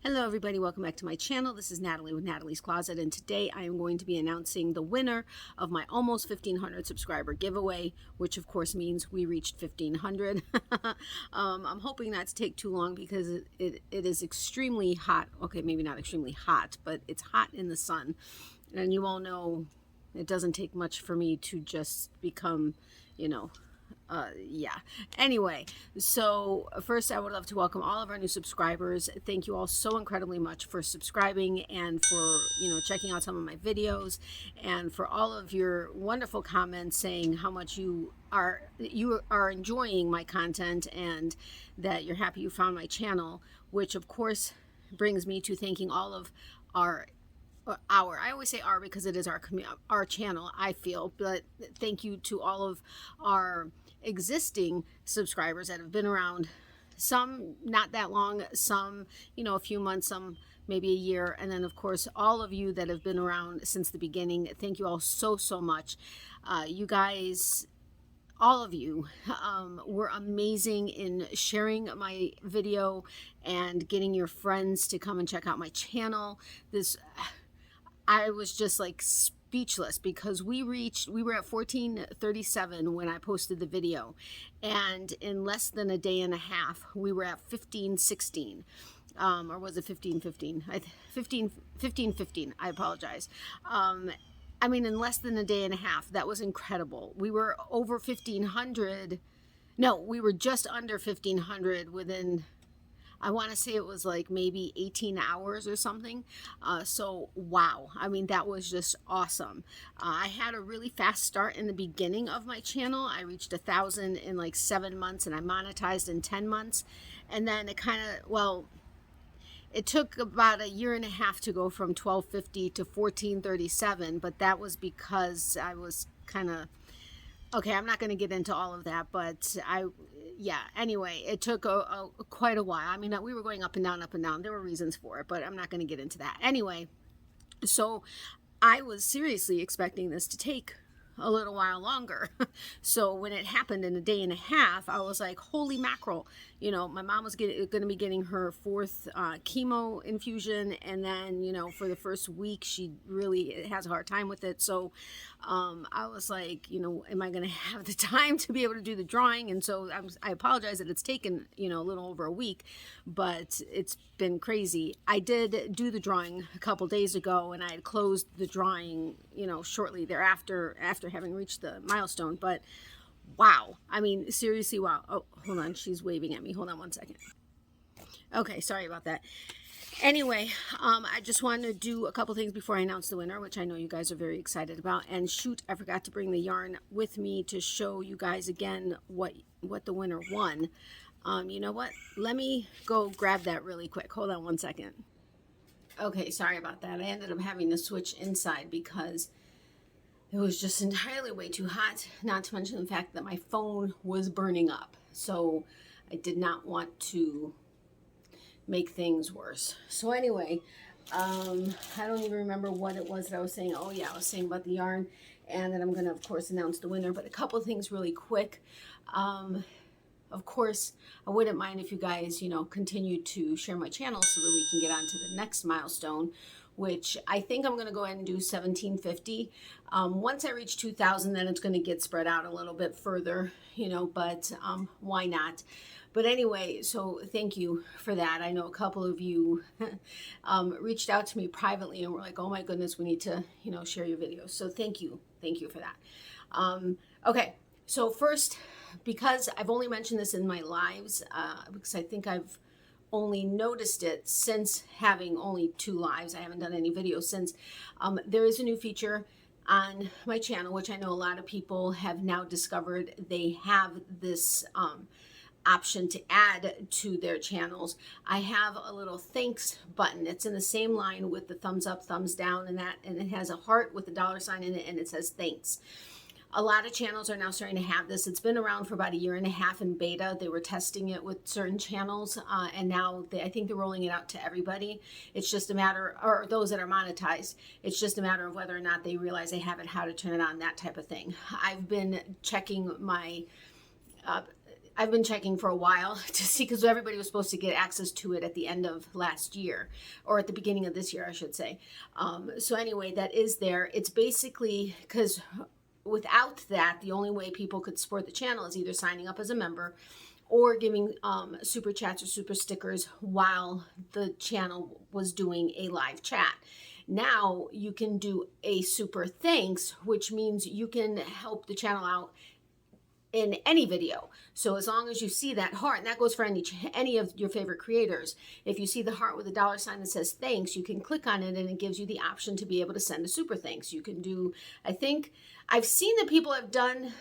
Hello everybody, welcome back to my channel. This is Natalie with Natalie's Closet, and today I am going to be announcing the winner of my almost 1,500 subscriber giveaway, which of course means we reached 1,500. I'm hoping not to take too long because it is extremely hot. Okay, maybe not extremely hot, but it's hot in the sun. And you all know it doesn't take much for me to just become, yeah. Anyway, so first I would love to welcome all of our new subscribers. Thank you all so incredibly much for subscribing and for, checking out some of my videos, and for all of your wonderful comments saying how much you are enjoying my content and that you're happy you found my channel, which of course brings me to thanking all of I always say our because it is our channel, I feel, but thank you to all of our existing subscribers that have been around, some not that long, some a few months, some maybe a year, and then of course all of you that have been around since the beginning. Thank you all so much. You guys, all of you were amazing in sharing my video and getting your friends to come and check out my channel. I was just like speechless because we were at 1437 when I posted the video, and in less than a day and a half we were at 1516, or was it 1515? 1515, I apologize. I mean, in less than a day and a half. That was incredible. We were over 1,500. No, we were just under 1,500 within, I want to say it was like maybe 18 hours or something. So wow, I mean, that was just awesome. I had a really fast start in the beginning of my channel. I reached 1,000 in like 7 months, and I monetized in 10 months. And then it took about a year and a half to go from 1,250 to 1,437, but that was because I was okay, I'm not going to get into all of that, but anyway, it took quite a while. I mean, we were going up and down. There were reasons for it, but I'm not going to get into that. Anyway, so I was seriously expecting this to take a little while longer. So when it happened in a day and a half, I was like, holy mackerel. My mom was going to be getting her 4th chemo infusion, and then for the first week she really has a hard time with it. So I was like, am I going to have the time to be able to do the drawing? And so I apologize that it's taken a little over a week, but it's been crazy. I did do the drawing a couple days ago, and I had closed the drawing shortly thereafter after having reached the milestone. But wow, I mean, seriously, wow. Oh, hold on, she's waving at me. Hold on one second. Okay, sorry about that. Anyway, I just wanted to do a couple things before I announce the winner, which I know you guys are very excited about. And shoot, I forgot to bring the yarn with me to show you guys again what the winner won. You know what? Let me go grab that really quick. Hold on one second. Okay, sorry about that. I ended up having to switch inside because it was just entirely way too hot, not to mention the fact that my phone was burning up. So I did not want to make things worse. So anyway, I don't even remember what it was that I was saying. Oh yeah, I was saying about the yarn, and then I'm going to, of course, announce the winner. But a couple of things really quick. Of course, I wouldn't mind if you guys, continue to share my channel so that we can get on to the next milestone, which I think I'm going to go ahead and do 1,750. Once I reach 2,000, then it's going to get spread out a little bit further, but why not? But anyway, so thank you for that. I know a couple of you reached out to me privately and were like, oh my goodness, we need to, share your videos. So thank you for that. Okay, so first, because I've only mentioned this in my lives, because I think I've only noticed it since having only 2 lives. I haven't done any videos since. There is a new feature on my channel, which I know a lot of people have now discovered. They have this option to add to their channels. I have a little thanks button. It's in the same line with the thumbs up, thumbs down, and it has a heart with a $sign in it, and it says thanks. A lot of channels are now starting to have this. It's been around for about a year and a half in beta. They were testing it with certain channels, and now I think they're rolling it out to everybody. It's just a matter, or those that are monetized, it's just a matter of whether or not they realize they have it, how to turn it on, that type of thing. I've been checking my I've been checking for a while to see, because everybody was supposed to get access to it at the end of last year, or at the beginning of this year, I should say. So anyway, that is there. It's basically because without that, the only way people could support the channel is either signing up as a member or giving super chats or super stickers while the channel was doing a live chat. Now you can do a super thanks, which means you can help the channel out in any video. So as long as you see that heart, and that goes for any of your favorite creators, if you see the heart with a dollar sign that says thanks, you can click on it and it gives you the option to be able to send a super thanks. You can do, I think I've seen that people have done,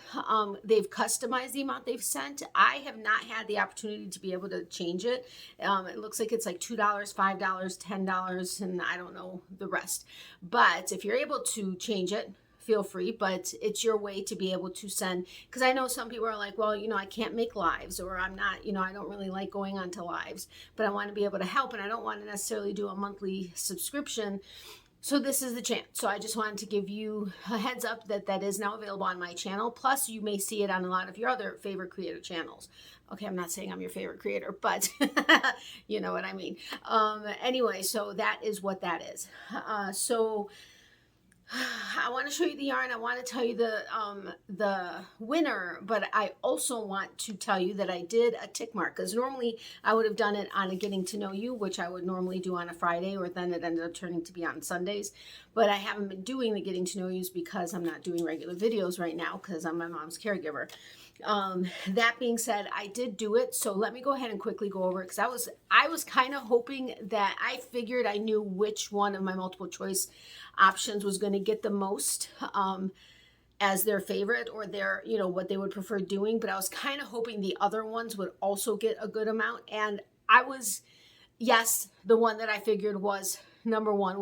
they've customized the amount they've sent. I have not had the opportunity to be able to change it. It looks like it's like $2, $5, $10, and I don't know the rest. But if you're able to change it, feel free, but it's your way to be able to send, because I know some people are like, well, you know, I can't make lives, or I'm not, you know, I don't really like going on to lives, but I want to be able to help, and I don't want to necessarily do a monthly subscription. So this is the chance. So I just wanted to give you a heads up that that is now available on my channel. Plus you may see it on a lot of your other favorite creator channels. Okay, I'm not saying I'm your favorite creator, but you know what I mean. Anyway, so that is what that is. I want to show you the yarn. I want to tell you the winner, but I also want to tell you that I did a tick mark, because normally I would have done it on a getting to know you, which I would normally do on a Friday, or then it ended up turning to be on Sundays. But I haven't been doing the getting to know yous because I'm not doing regular videos right now because I'm my mom's caregiver. That being said, I did do it. So let me go ahead and quickly go over it, because I was kind of hoping that I figured I knew which one of my multiple choice options was going to get the most as their favorite, or their, you know, what they would prefer doing. But I was kind of hoping the other ones would also get a good amount. And I was, yes, the one that I figured was number one,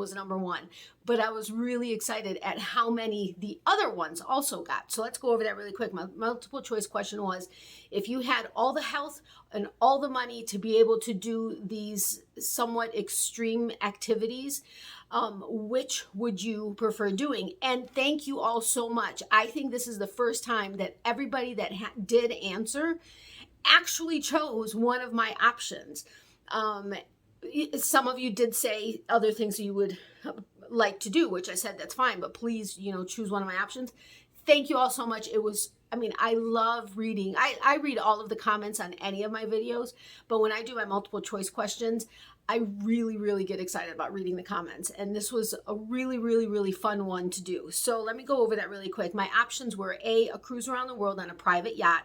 but I was really excited at how many the other ones also got. So let's go over that really quick. My multiple choice question was, if you had all the health and all the money to be able to do these somewhat extreme activities, which would you prefer doing? And thank you all so much. I think this is the first time that everybody that did answer actually chose one of my options. Some of you did say other things that you would like to do, which I said that's fine, but please, you know, choose one of my options. Thank you all so much. It was, I mean, I love reading. I read all of the comments on any of my videos, but when I do my multiple choice questions, I really, really get excited about reading the comments. And this was a really, really, really fun one to do. So let me go over that really quick. My options were a cruise around the world on a private yacht,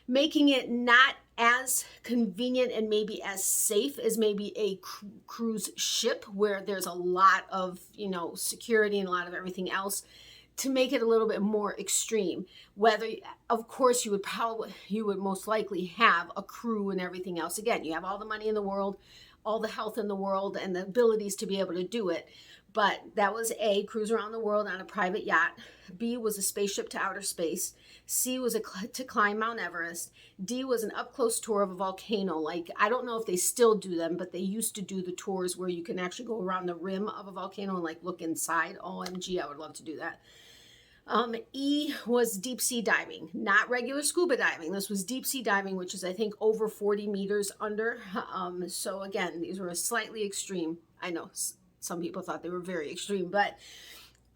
making it not as convenient and maybe as safe as maybe a cruise ship, where there's a lot of, you know, security and a lot of everything else, to make it a little bit more extreme. Whether, of course, you would most likely have a crew and everything else. Again, you have all the money in the world, all the health in the world, and the abilities to be able to do it. But that was A, cruise around the world on a private yacht. B was a spaceship to outer space. C was to climb Mount Everest. D was an up-close tour of a volcano. Like, I don't know if they still do them, but they used to do the tours where you can actually go around the rim of a volcano and like look inside. OMG, I would love to do that. E was deep sea diving, not regular scuba diving. This was deep sea diving, which is, I think, over 40 meters under. So again, these were slightly extreme. I know some people thought they were very extreme, but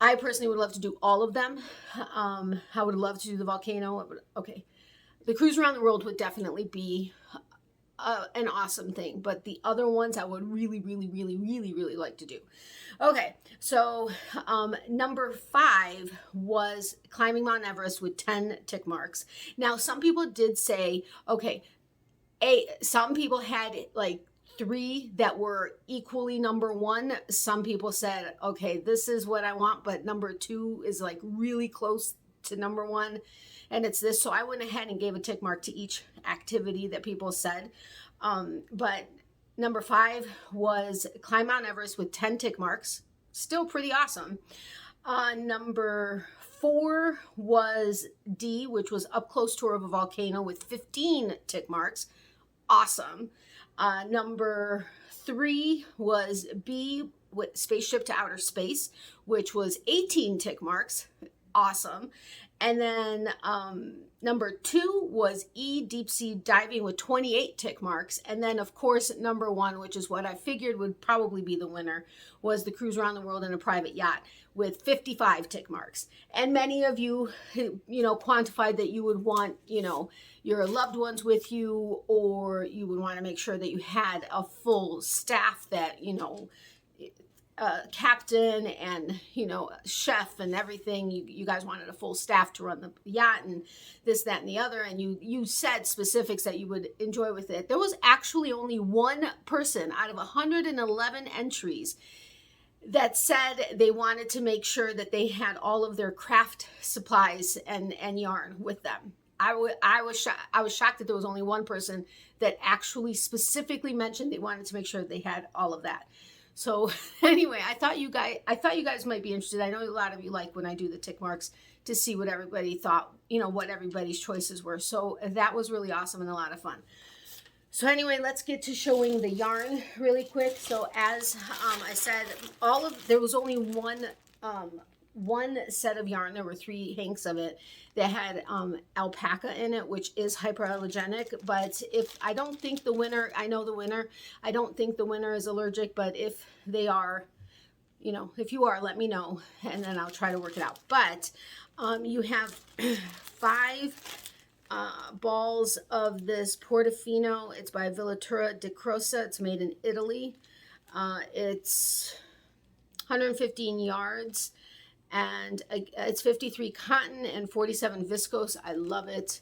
I personally would love to do all of them. I would love to do the volcano. Okay. The cruise around the world would definitely be an awesome thing, but the other ones I would really, really, really, really, really like to do. Okay, so number 5 was climbing Mount Everest with 10 tick marks. Now, some people did say, okay, some people had like 3 that were equally number 1. Some people said, okay, this is what I want, but number 2 is like really close to number 1, and it's this. So I went ahead and gave a tick mark to each activity that people said. But number 5 was climb Mount Everest with 10 tick marks. Still pretty awesome. Number 4 was D, which was up close tour of a volcano with 15 tick marks. Awesome. Number 3 was B, with spaceship to outer space, which was 18 tick marks. Awesome. And then number 2 was E, deep sea diving, with 28 tick marks. And then, of course, number 1, which is what I figured would probably be the winner, was the cruise around the world in a private yacht with 55 tick marks. And many of you, quantified that you would want, your loved ones with you, or you would want to make sure that you had a full staff that, captain and chef and everything. You guys wanted a full staff to run the yacht and this, that, and the other, and you said specifics that you would enjoy with it. There was actually only one person out of 111 entries that said they wanted to make sure that they had all of their craft supplies and yarn with them. I was shocked that there was only one person that actually specifically mentioned they wanted to make sure they had all of that. So anyway, I thought you guys might be interested. I know a lot of you like when I do the tick marks to see what everybody thought, what everybody's choices were. So that was really awesome and a lot of fun. So anyway, let's get to showing the yarn really quick. So as I said, there was only one set of yarn. There were 3 hanks of it that had alpaca in it, which is hyperallergenic. But I don't think the winner, I know the winner, I don't think the winner is allergic, but if they are, if you are, let me know, and then I'll try to work it out. But you have 5 balls of this Portofino. It's by Villatura di Croce. It's made in Italy. It's 115 yards. And it's 53 cotton and 47 viscose. I love it.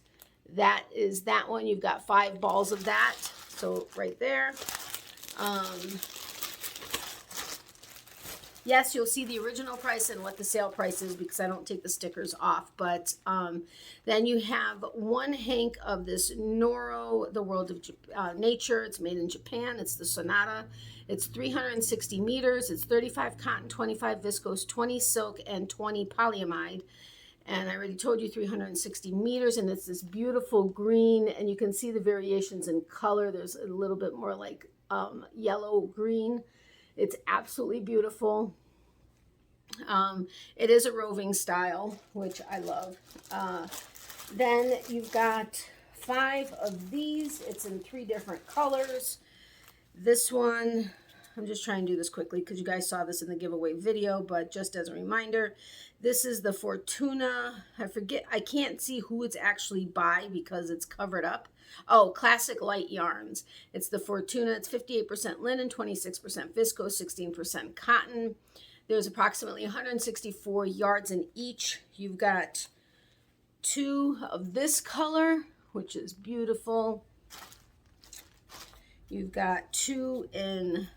That is that one. You've got 5 balls of that. So right there. Yes, you'll see the original price and what the sale price is because I don't take the stickers off. But then you have 1 hank of this Noro, the World of Nature. It's made in Japan. It's the Sonata. It's 360 meters. It's 35 cotton, 25 viscose, 20 silk, and 20 polyamide. And I already told you 360 meters, and it's this beautiful green, and you can see the variations in color. There's a little bit more like yellow green. It's absolutely beautiful. It is a roving style, which I love. Then you've got 5 of these. It's in 3 different colors. This one, I'm just trying to do this quickly because you guys saw this in the giveaway video, but just as a reminder, this is the Fortuna. I can't see who it's actually by because it's covered up. Oh, Classic Light Yarns. It's the Fortuna. It's 58% linen, 26% viscose, 16% cotton. There's approximately 164 yards in each. You've got 2 of this color, which is beautiful. You've got 2 in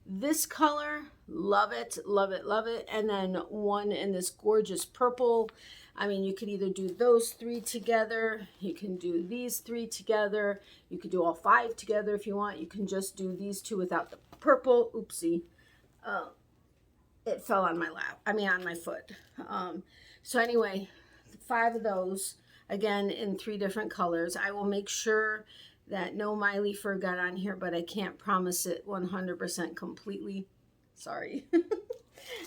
this color. Love it, love it, love it. And then 1 in this gorgeous purple. I mean, you could either do those 3 together. You can do these 3 together. You could do all 5 together if you want. You can just do these 2 without the purple. Oopsie. It fell on my lap. I mean, on my foot. So anyway, 5 of those, again, in 3 different colors. I will make sure that no Miley fur got on here, but I can't promise it 100% completely. Sorry.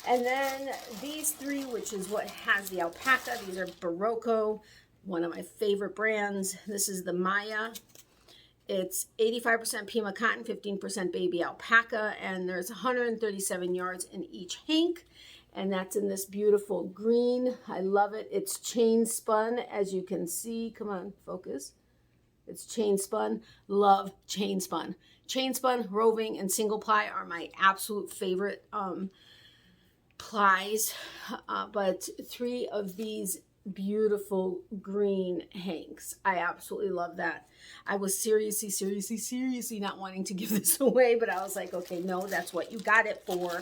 And then these 3, which is what has the alpaca. These are Barocco, one of my favorite brands. This is the Maya. It's 85% Pima cotton, 15% baby alpaca, and there's 137 yards in each hank. And that's in this beautiful green. I love it. It's chain spun, as you can see. Come on, focus. It's chain spun. Love chain spun. Chain spun, roving, and single ply are my absolute favorite plies. But 3 of these beautiful green hanks. I absolutely love that. I was seriously not wanting to give this away, but I was like, okay, no, that's what you got it for.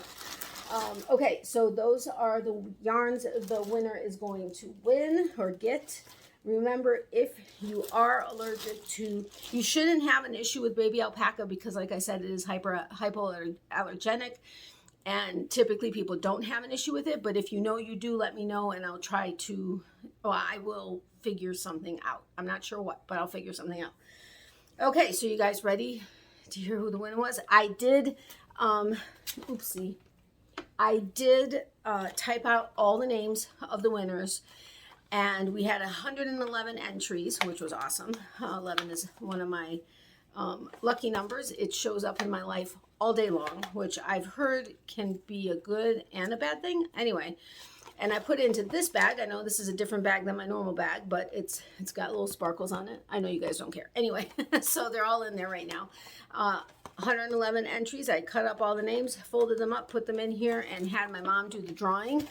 Okay, so those are the yarns the winner is going to win or get. Remember, if you are allergic to, you shouldn't have an issue with baby alpaca because, like I said, it is hypoallergenic. And typically people don't have an issue with it. But if you know you do, let me know and I'll try to, I will figure something out. I'm not sure what, but I'll figure something out. Okay, so you guys ready to hear who the winner was? I did, I did type out all the names of the winners. And we had 111 entries, which was awesome. 11 is one of my lucky numbers. It shows up in my life all day long, which I've heard can be a good and a bad thing. Anyway, and I put it into this bag. I know this is a different bag than my normal bag, but it's got little sparkles on it. I know you guys don't care. Anyway, so they're all in there right now. 111 entries. I cut up all the names, folded them up, put them in here, and had my mom do the drawing.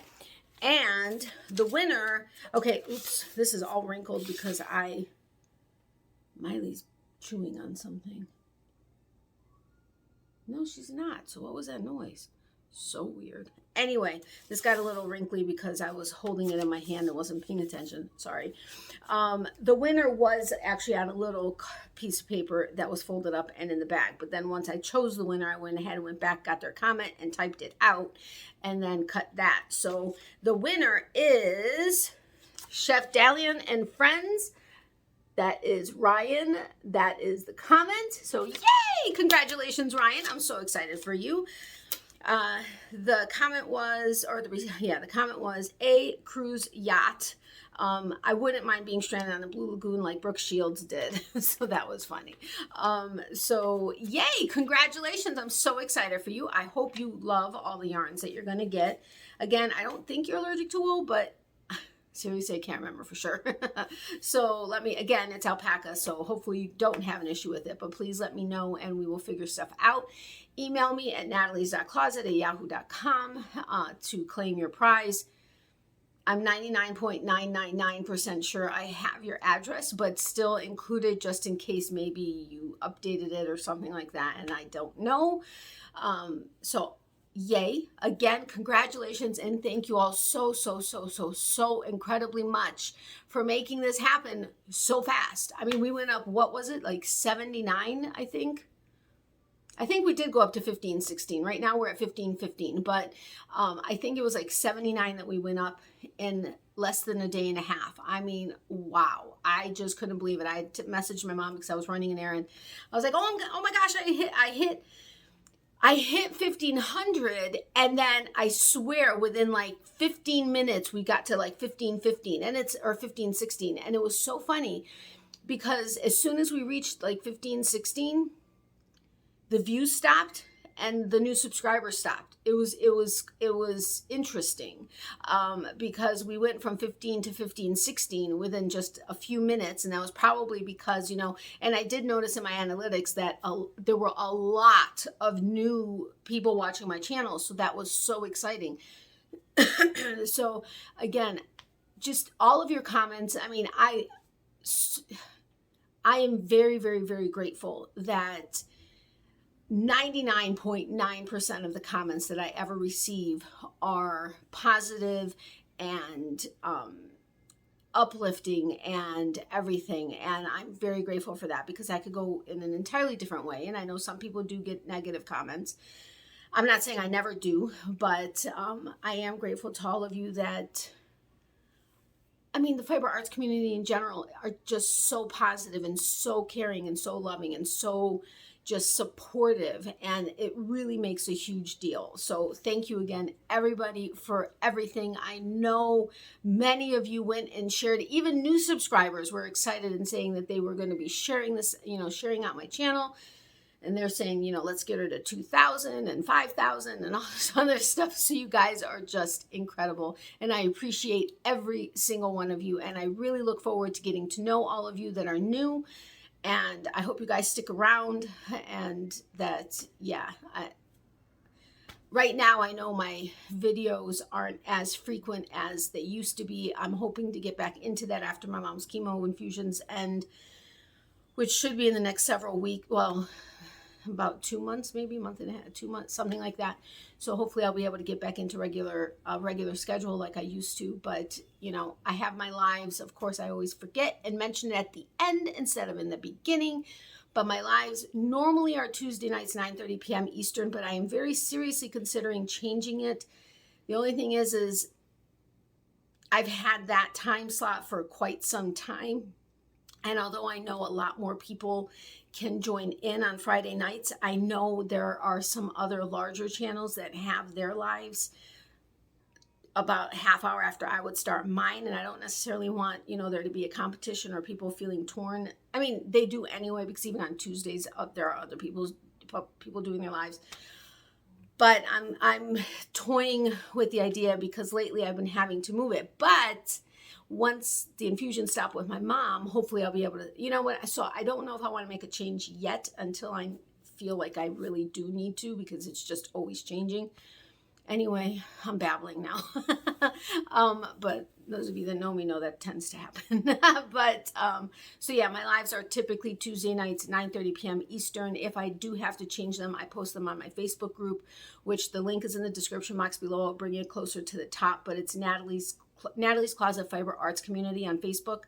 And the winner, okay, oops, this is all wrinkled because Miley's chewing on something. No, she's not. So what was that noise? So weird. Anyway, this got a little wrinkly because I was holding it in my hand and wasn't paying attention. Sorry. The winner was actually on a little piece of paper that was folded up and in the bag. But then once I chose the winner, I went ahead and went back, got their comment and typed it out and then cut that. So the winner is Chef Dalian and Friends. That is Ryan. That is the comment. So yay! Congratulations, Ryan. I'm so excited for you. The comment was, the comment was a cruise yacht. I wouldn't mind being stranded on a blue lagoon like Brooke Shields did. So that was funny. So yay, congratulations. I'm so excited for you. I hope you love all the yarns that you're going to get. Again, I don't think you're allergic to wool, but seriously, I can't remember for sure. So again, it's alpaca. So hopefully you don't have an issue with it, but please let me know and we will figure stuff out. Email me at natalies.closet@yahoo.com to claim your prize. I'm 99.999% sure I have your address, but still included just in case maybe you updated it or something like that and I don't know. So yay. Again, congratulations and thank you all so incredibly much for making this happen so fast. I mean, we went up, what was it, like 79, I think? I think we did go up to 1516. Right now we're at 1515, but I think it was like 79 that we went up in less than a day and a half. I mean, wow. I just couldn't believe it. I messaged my mom because I was running an errand. I was like, oh my gosh, I hit 1500 and then I swear within like 15 minutes we got to like 1515 or 1516. And it was so funny because as soon as we reached like 1516, the views stopped and the new subscribers stopped. It was interesting because we went from 15 to 1516 within just a few minutes. And that was probably because, and I did notice in my analytics that there were a lot of new people watching my channel. So that was so exciting. So again, just all of your comments. I mean, I am very, very, very grateful that 99.9% of the comments that I ever receive are positive and uplifting and everything. And I'm very grateful for that because I could go in an entirely different way. And I know some people do get negative comments. I'm not saying I never do, but I am grateful to all of you that, I mean, the fiber arts community in general are just so positive and so caring and so loving and so just supportive, and it really makes a huge deal. So thank you again, everybody, for everything. I know many of you went and shared, even new subscribers were excited and saying that they were going to be sharing this, sharing out my channel. And they're saying, let's get her to 2,000 and 5,000 and all this other stuff. So you guys are just incredible. And I appreciate every single one of you. And I really look forward to getting to know all of you that are new. And I hope you guys stick around and that, right now I know my videos aren't as frequent as they used to be. I'm hoping to get back into that after my mom's chemo infusions end, which should be in the next several weeks. Well, about 2 months, maybe a month and a half, 2 months, something like that. So hopefully I'll be able to get back into regular schedule like I used to. But, I have my lives. Of course, I always forget and mention it at the end instead of in the beginning. But my lives normally are Tuesday nights, 9:30 p.m. Eastern, but I am very seriously considering changing it. The only thing is I've had that time slot for quite some time. And although I know a lot more people can join in on Friday nights, I know there are some other larger channels that have their lives about half hour after I would start mine, and I don't necessarily want, you know, there to be a competition or people feeling torn. I mean, they do anyway, because even on Tuesdays there are other people doing their lives. But I'm toying with the idea because lately I've been having to move it. But once the infusion stopped with my mom, hopefully I'll be able to, you know what, so I don't know if I want to make a change yet until I feel like I really do need to, because it's just always changing. Anyway, I'm babbling now. But those of you that know me know that tends to happen. But so yeah, my lives are typically Tuesday nights, 9:30 p.m. Eastern. If I do have to change them, I post them on my Facebook group, which the link is in the description box below. I'll bring it closer to the top, but it's Natalie's Closet Fiber Arts Community on Facebook.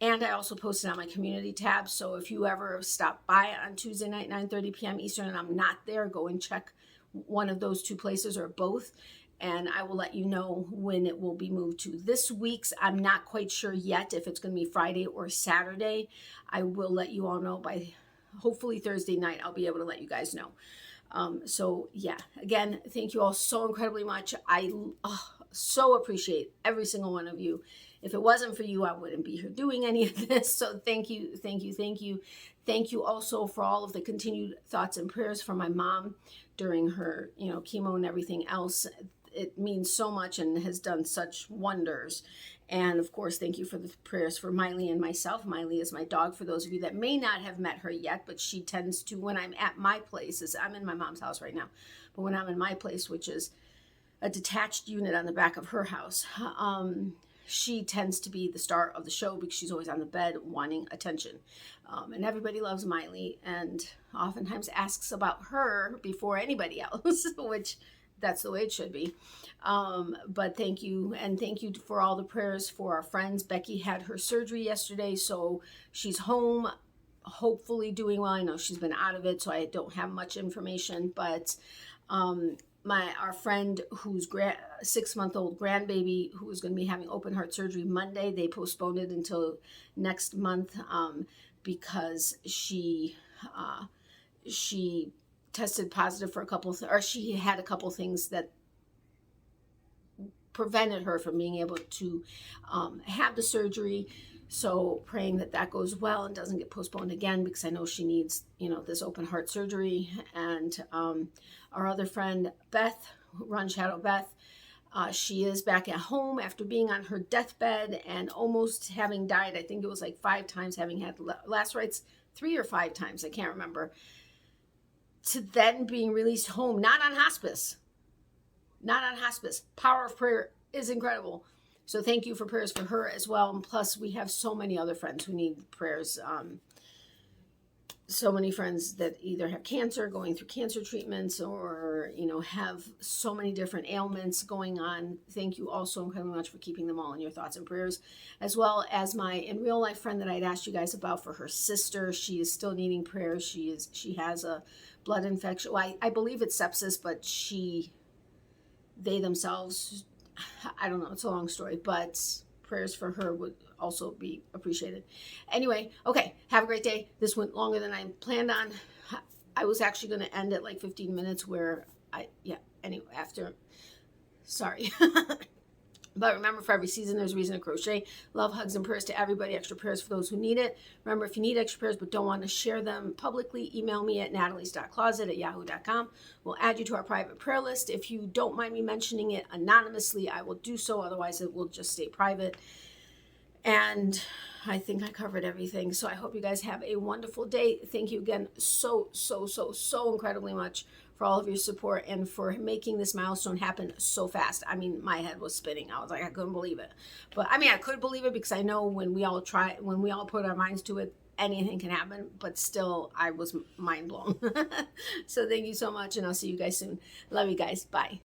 And I also post it on my community tab. So if you ever stop by on Tuesday night, 9:30 p.m. Eastern, and I'm not there, go and check one of those two places or both, and I will let you know when it will be moved to. This week's, I'm not quite sure yet if it's going to be Friday or Saturday. I will let you all know by hopefully Thursday night. I'll be able to let you guys know. So yeah, again, thank you all so incredibly much. I so appreciate every single one of you. If it wasn't for you, I wouldn't be here doing any of this. So thank you, thank you, thank you. Thank you also for all of the continued thoughts and prayers for my mom during her, you know, chemo and everything else. It means so much and has done such wonders. And of course, thank you for the prayers for Miley and myself. Miley is my dog, for those of you that may not have met her yet, but she tends to, when I'm at my place, I'm in my mom's house right now, but when I'm in my place, which is a detached unit on the back of her house, she tends to be the star of the show because she's always on the bed wanting attention. And everybody loves Miley and oftentimes asks about her before anybody else, which that's the way it should be. But thank you. And thank you for all the prayers for our friends. Becky had her surgery yesterday, so she's home, hopefully doing well. I know she's been out of it, so I don't have much information, but our friend whose 6-month-old grandbaby who was going to be having open heart surgery Monday, they postponed it until next month because she tested positive for a couple or she had a couple things that prevented her from being able to have the surgery. So praying that that goes well and doesn't get postponed again, because I know she needs, you know, this open heart surgery. And our other friend, Beth, Run Shadow Beth, she is back at home after being on her deathbed and almost having died. I think it was like 5 times, having had last rites 3 or 5 times, I can't remember, to then being released home, not on hospice. Power of prayer is incredible. So thank you for prayers for her as well. And plus, we have so many other friends who need prayers. So many friends that either have cancer, going through cancer treatments, or, you know, have so many different ailments going on. Thank you all so incredibly much for keeping them all in your thoughts and prayers, as well as my in real life friend that I'd asked you guys about for her sister. She is still needing prayers. She has a blood infection. Well, I believe it's sepsis, but they themselves, I don't know, it's a long story, but prayers for her would also be appreciated. Anyway, okay, have a great day. This went longer than I planned on. I was actually going to end at like 15 minutes anyway, sorry. But remember, for every season, there's a reason to crochet. Love, hugs, and prayers to everybody. Extra prayers for those who need it. Remember, if you need extra prayers but don't want to share them publicly, email me at natalies.closet@yahoo.com. We'll add you to our private prayer list. If you don't mind me mentioning it anonymously, I will do so. Otherwise, it will just stay private. And I think I covered everything. So I hope you guys have a wonderful day. Thank you again so incredibly much for all of your support and for making this milestone happen so fast. I mean, my head was spinning. I was like, I couldn't believe it. But I mean, I could believe it because I know when we all put our minds to it, anything can happen. But still, I was mind blown. So thank you so much, and I'll see you guys soon. Love you guys. Bye.